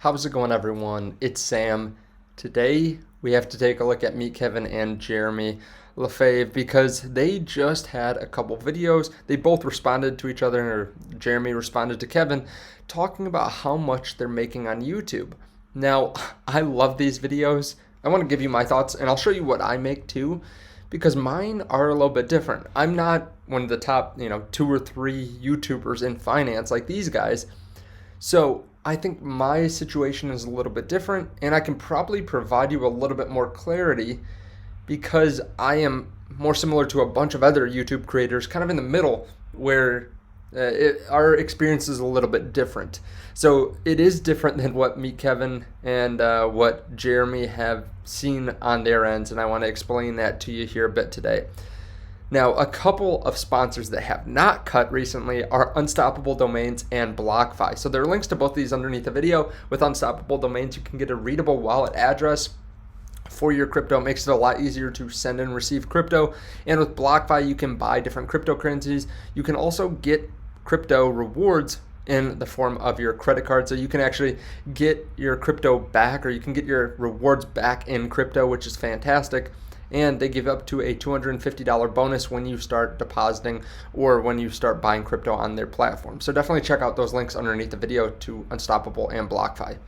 How's it going, everyone? It's Sam. Today we have to take a look at Meet Kevin and Jeremy Lefebvre because they just had a couple videos. They both responded to each other, or Jeremy responded to Kevin, talking about how much they're making on YouTube. Now, I love these videos. I want to give you my thoughts, and I'll show you what I make too, because mine are a little bit different. I'm not one of the top, 2 or 3 YouTubers in finance like these guys. So I think my situation is a little bit different, and I can probably provide you a little bit more clarity because I am more similar to a bunch of other YouTube creators, kind of in the middle, where our experience is a little bit different. So it is different than what Meet Kevin and what Jeremy have seen on their ends, and I want to explain that to you here a bit today. Now, a couple of sponsors that have not cut recently are Unstoppable Domains and BlockFi. So there are links to both of these underneath the video. With Unstoppable Domains, you can get a readable wallet address for your crypto. It makes it a lot easier to send and receive crypto. And with BlockFi, you can buy different cryptocurrencies. You can also get crypto rewards in the form of your credit card. So you can actually get your crypto back, or you can get your rewards back in crypto, which is fantastic. And they give up to a $250 bonus when you start depositing or when you start buying crypto on their platform. So definitely check out those links underneath the video to Unstoppable and BlockFi.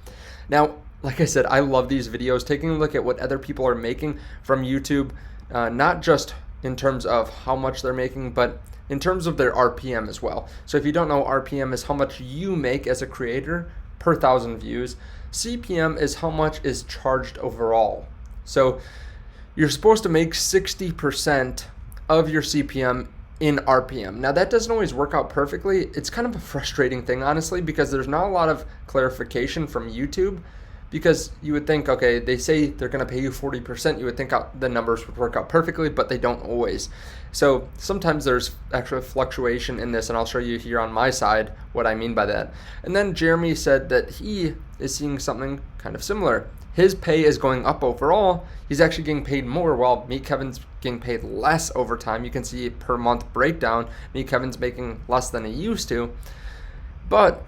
Now, like I said, I love these videos, taking a look at what other people are making from YouTube, not just in terms of how much they're making, but in terms of their RPM as well. So if you don't know, RPM is how much you make as a creator per 1,000 views. CPM is how much is charged overall. So you're supposed to make 60% of your CPM in RPM. Now, that doesn't always work out perfectly. It's kind of a frustrating thing, honestly, because there's not a lot of clarification from YouTube, because you would think, okay, they say they're going to pay you 40%. You would think the numbers would work out perfectly, but they don't always. So sometimes there's actually fluctuation in this, and I'll show you here on my side what I mean by that. And then Jeremy said that he is seeing something kind of similar. His pay is going up overall. He's actually getting paid more, while Meet Kevin's getting paid less over time. You can see per month breakdown. Meet Kevin's making less than he used to. But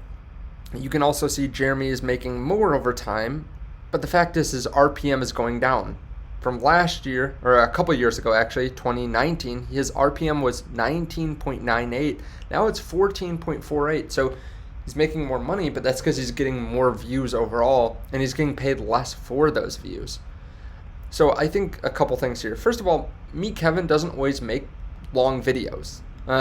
you can also see Jeremy is making more over time. But the fact is his RPM is going down. From last year, or a couple years ago actually, 2019, his RPM was 19.98. Now it's 14.48. So he's making more money, but that's because he's getting more views overall, and he's getting paid less for those views. So I think a couple things here. First of all, Meet Kevin doesn't always make long videos.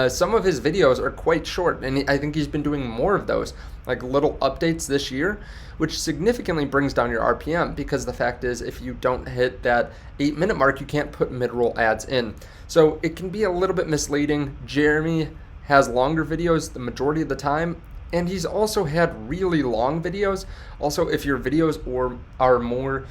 Some of his videos are quite short, and I think he's been doing more of those, like little updates this year, which significantly brings down your RPM, because the fact is, if you don't hit that 8-minute mark, you can't put mid-roll ads in. So it can be a little bit misleading. Jeremy has longer videos the majority of the time, and he's also had really long videos. Also, if your videos are more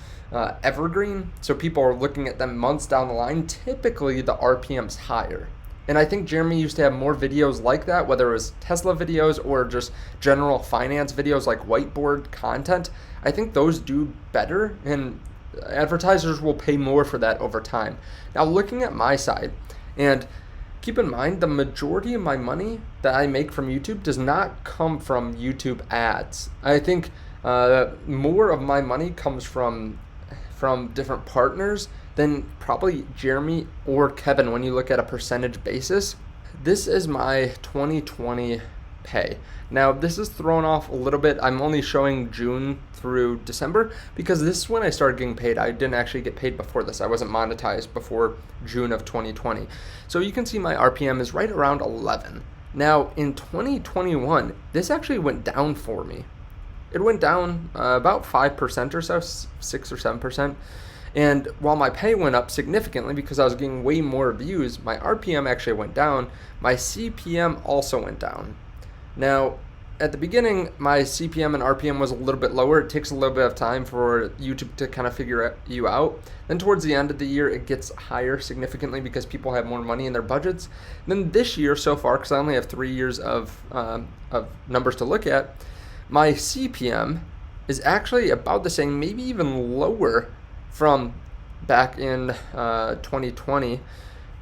evergreen, so people are looking at them months down the line, typically the RPM's higher. And I think Jeremy used to have more videos like that, whether it was Tesla videos or just general finance videos like whiteboard content. I think those do better, and advertisers will pay more for that over time. Now, looking at my side, and keep in mind, the majority of my money that I make from YouTube does not come from YouTube ads. I think more of my money comes from different partners than probably Jeremy or Kevin when you look at a percentage basis. This is my 2020 pay. Now, this is thrown off a little bit. I'm only showing June through December because this is when I started getting paid. I didn't actually get paid before this. I wasn't monetized before June of 2020. So you can see my RPM is right around 11. Now, in 2021, this actually went down for me. It went down about 5% or so, 6 or 7%. And while my pay went up significantly because I was getting way more views, my RPM actually went down. My CPM also went down. Now, at the beginning, my CPM and RPM was a little bit lower. It takes a little bit of time for YouTube to kind of figure you out. Then towards the end of the year, it gets higher significantly because people have more money in their budgets. Then this year so far, because I only have 3 years of numbers to look at, my CPM is actually about the same, maybe even lower from back in 2020.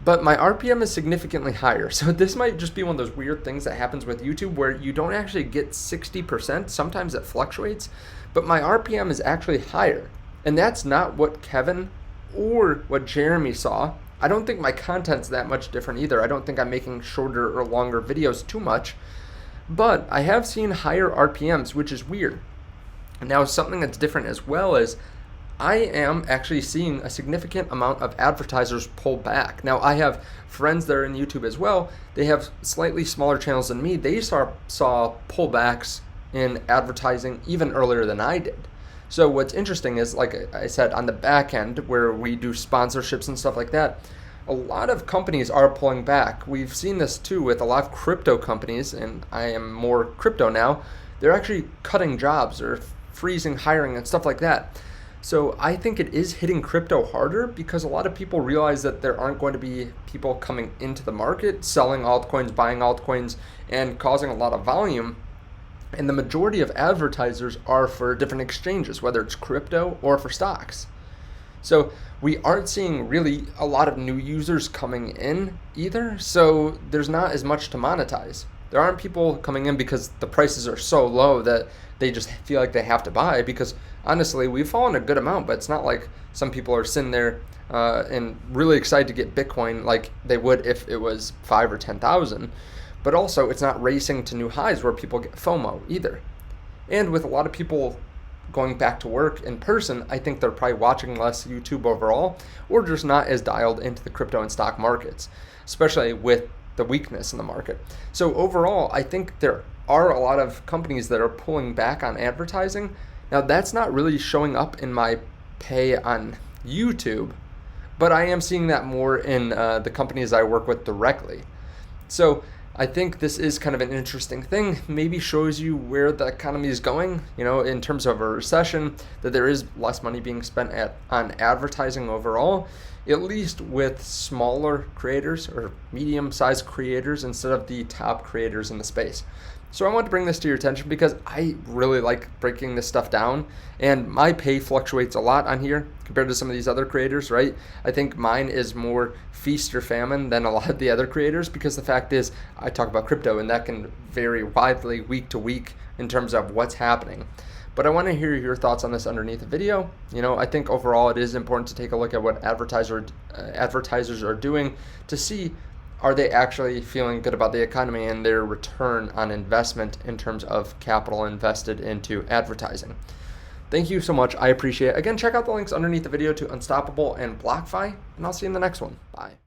but my RPM is significantly higher. So this might just be one of those weird things that happens with YouTube where you don't actually get 60%. Sometimes it fluctuates, but my RPM is actually higher. And that's not what Kevin or what Jeremy saw. I don't think my content's that much different either. I don't think I'm making shorter or longer videos too much, but I have seen higher RPMs, which is weird. Now, something that's different as well is I am actually seeing a significant amount of advertisers pull back. Now, I have friends that are in YouTube as well. They have slightly smaller channels than me. They saw pullbacks in advertising even earlier than I did. So what's interesting is, like I said, on the back end where we do sponsorships and stuff like that, a lot of companies are pulling back. We've seen this too with a lot of crypto companies, and I am more crypto now. They're actually cutting jobs or freezing hiring and stuff like that. So I think it is hitting crypto harder because a lot of people realize that there aren't going to be people coming into the market, selling altcoins, buying altcoins, and causing a lot of volume. And the majority of advertisers are for different exchanges, whether it's crypto or for stocks. So we aren't seeing really a lot of new users coming in either. So there's not as much to monetize. There aren't people coming in because the prices are so low that they just feel like they have to buy, because honestly, we've fallen a good amount, but it's not like some people are sitting there and really excited to get Bitcoin like they would if it was 5 or 10,000. But also, it's not racing to new highs where people get FOMO either. And with a lot of people going back to work in person, I think they're probably watching less YouTube overall, or just not as dialed into the crypto and stock markets, especially with the weakness in the market. So overall, I think there are a lot of companies that are pulling back on advertising. Now, that's not really showing up in my pay on YouTube, but I am seeing that more in the companies I work with directly. So I think this is kind of an interesting thing. Maybe shows you where the economy is going, in terms of a recession, that there is less money being spent on advertising overall, at least with smaller creators or medium-sized creators instead of the top creators in the space. So I want to bring this to your attention because I really like breaking this stuff down, and my pay fluctuates a lot on here compared to some of these other creators, right? I think mine is more feast or famine than a lot of the other creators, because the fact is I talk about crypto and that can vary widely week to week in terms of what's happening. But I want to hear your thoughts on this underneath the video. I think overall it is important to take a look at what advertisers are doing to see, are they actually feeling good about the economy and their return on investment in terms of capital invested into advertising. Thank you so much. I appreciate it. Again, check out the links underneath the video to Unstoppable and BlockFi, and I'll see you in the next one. Bye.